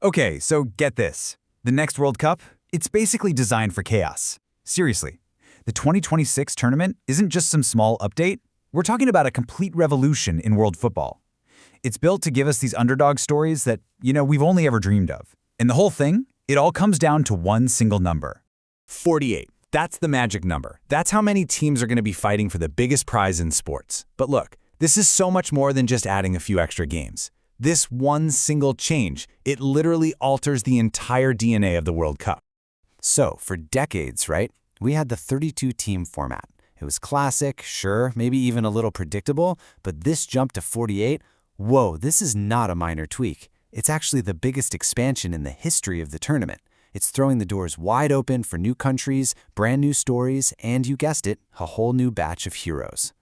Okay, so get this. The next World Cup, it's basically designed for chaos. Seriously, the 2026 tournament isn't just some small update. We're talking about a complete revolution in world football. It's built to give us these underdog stories that, we've only ever dreamed of. And the whole thing, it all comes down to one single number. 48. That's the magic number. That's how many teams are going to be fighting for the biggest prize in sports. But look, this is so much more than just adding a few extra games. This one single change, it literally alters the entire DNA of the World Cup. So, for decades, right, we had the 32-team format. It was classic, sure, maybe even a little predictable, but this jump to 48, whoa, this is not a minor tweak. It's actually the biggest expansion in the history of the tournament. It's throwing the doors wide open for new countries, brand new stories, and you guessed it, a whole new batch of heroes.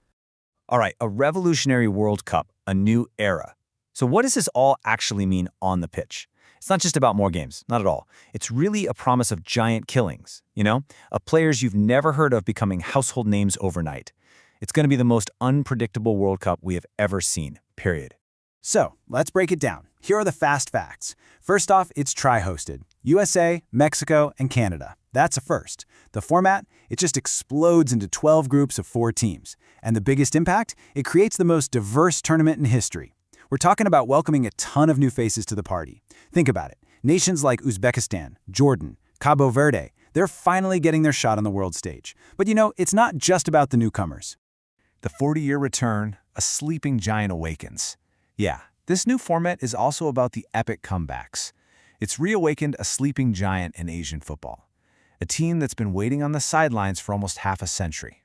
All right, a revolutionary World Cup, a new era. So what does this all actually mean on the pitch? It's not just about more games, not at all. It's really a promise of giant killings, of players you've never heard of becoming household names overnight. It's going to be the most unpredictable World Cup we have ever seen, period. So, let's break it down. Here are the fast facts. First off, it's tri-hosted. USA, Mexico, and Canada. That's a first. The format, it just explodes into 12 groups of 4 teams. And the biggest impact, it creates the most diverse tournament in history. We're talking about welcoming a ton of new faces to the party. Think about it. Nations like Uzbekistan, Jordan, Cabo Verde, they're finally getting their shot on the world stage. But it's not just about the newcomers. The 40-year return, a sleeping giant awakens. Yeah, this new format is also about the epic comebacks. It's reawakened a sleeping giant in Asian football, a team that's been waiting on the sidelines for almost half a century.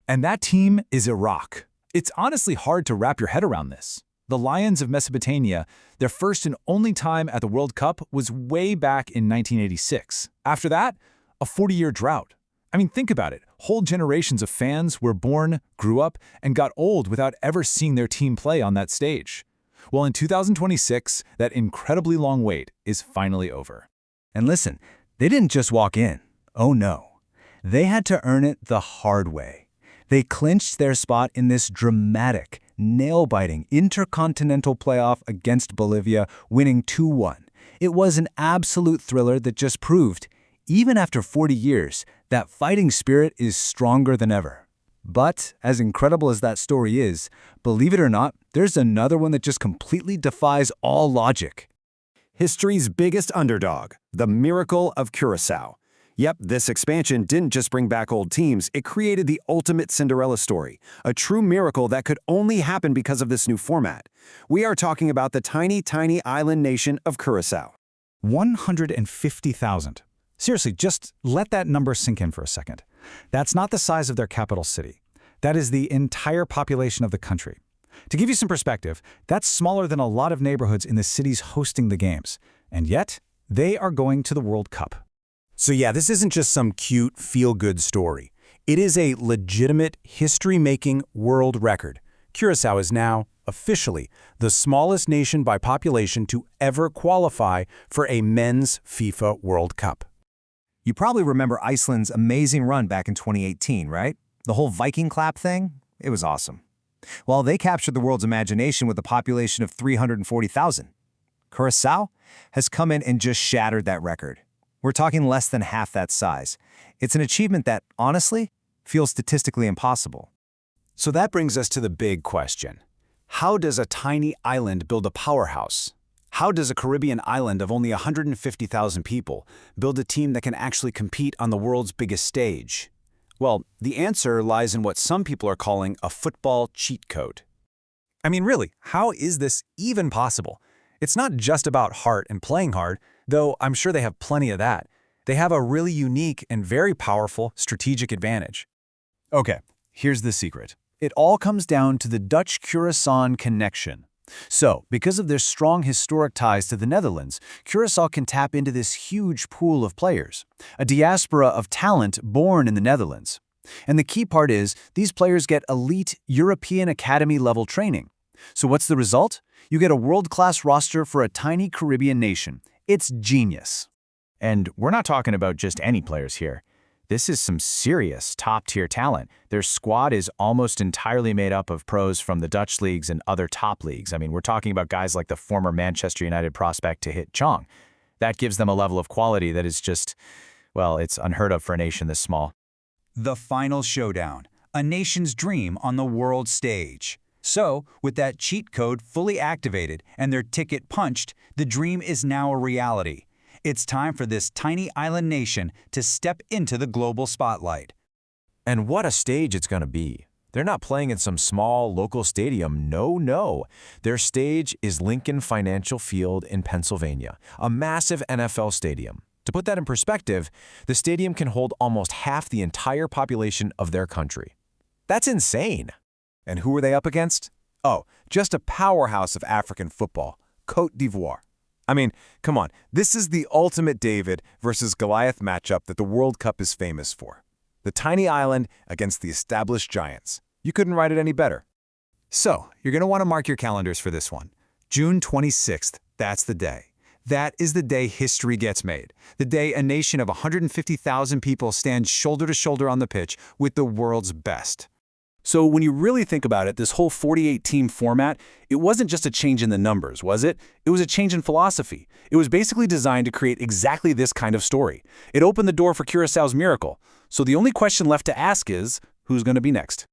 And that team is Iraq. It's honestly hard to wrap your head around this. The Lions of Mesopotamia, their first and only time at the World Cup was way back in 1986. After that, a 40-year drought. I mean, think about it. Whole generations of fans were born, grew up, and got old without ever seeing their team play on that stage. Well, in 2026, that incredibly long wait is finally over. And listen, they didn't just walk in. Oh no. They had to earn it the hard way. They clinched their spot in this dramatic, nail-biting intercontinental playoff against Bolivia, winning 2-1. It was an absolute thriller that just proved, even after 40 years, that fighting spirit is stronger than ever. But, as incredible as that story is, believe it or not, there's another one that just completely defies all logic. History's biggest underdog, the miracle of Curaçao. Yep, this expansion didn't just bring back old teams, it created the ultimate Cinderella story, a true miracle that could only happen because of this new format. We are talking about the tiny, tiny island nation of Curaçao. 150,000. Seriously, just let that number sink in for a second. That's not the size of their capital city. That is the entire population of the country. To give you some perspective, that's smaller than a lot of neighborhoods in the cities hosting the games. And yet, they are going to the World Cup. So yeah, this isn't just some cute, feel-good story. It is a legitimate, history-making world record. Curaçao is now, officially, the smallest nation by population to ever qualify for a men's FIFA World Cup. You probably remember Iceland's amazing run back in 2018, right? The whole Viking clap thing? It was awesome. Well, they captured the world's imagination with a population of 340,000. Curaçao has come in and just shattered that record. We're talking less than half that size. It's an achievement that, honestly, feels statistically impossible. So that brings us to the big question. How does a tiny island build a powerhouse? How does a Caribbean island of only 150,000 people build a team that can actually compete on the world's biggest stage? Well, the answer lies in what some people are calling a football cheat code. I mean, really, how is this even possible? It's not just about heart and playing hard, though I'm sure they have plenty of that. They have a really unique and very powerful strategic advantage. Okay, here's the secret. It all comes down to the Dutch-Curaçaoan connection. So, because of their strong historic ties to the Netherlands, Curaçao can tap into this huge pool of players, a diaspora of talent born in the Netherlands. And the key part is, these players get elite European Academy-level training. So what's the result? You get a world-class roster for a tiny Caribbean nation. It's genius. And we're not talking about just any players here. This is some serious top-tier talent. Their squad is almost entirely made up of pros from the Dutch leagues and other top leagues. I mean, we're talking about guys like the former Manchester United prospect Tahith Chong. That gives them a level of quality that is just, well, it's unheard of for a nation this small. The final showdown, a nation's dream on the world stage. So, with that cheat code fully activated and their ticket punched, the dream is now a reality. It's time for this tiny island nation to step into the global spotlight. And what a stage it's going to be. They're not playing in some small local stadium, no. Their stage is Lincoln Financial Field in Pennsylvania, a massive NFL stadium. To put that in perspective, the stadium can hold almost half the entire population of their country. That's insane. And who are they up against? Oh, just a powerhouse of African football, Côte d'Ivoire. I mean, come on, this is the ultimate David versus Goliath matchup that the World Cup is famous for. The tiny island against the established giants. You couldn't write it any better. So, you're going to want to mark your calendars for this one. June 26th, that's the day. That is the day history gets made. The day a nation of 150,000 people stands shoulder to shoulder on the pitch with the world's best. So when you really think about it, this whole 48-team format, it wasn't just a change in the numbers, was it? It was a change in philosophy. It was basically designed to create exactly this kind of story. It opened the door for Curaçao's miracle. So the only question left to ask is, who's going to be next?